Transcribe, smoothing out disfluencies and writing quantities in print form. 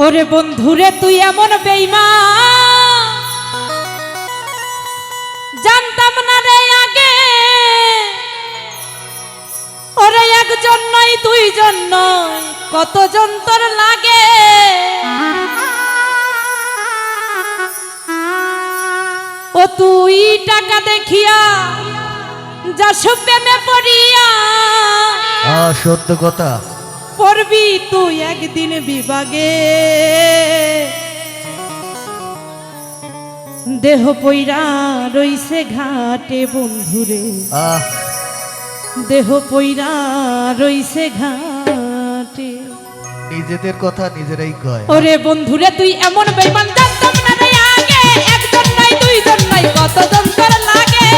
ওরে বন্ধুরে তুই এমন বেঈমান জানতাম না রে আগে। ওরে একজন নয় দুইজন নয় কতজন তোর লাগে। ও তুই টাকা দেখিয়া যাস প্রেমে পড়িয়া, সত্য কথা। পড়বি তুই একদিন বিভাগে। দেহ পইরা রইছে ঘাটে বন্ধুরে, দেহ পইরা রইছে ঘাটে। নিজেদের কথা নিজেরাই কয়। ওরে বন্ধুরে তুই এমন বেঈমান জানতাম না রে আগে। একজন নাই দুইজন নাই কতজন তোর লাগে।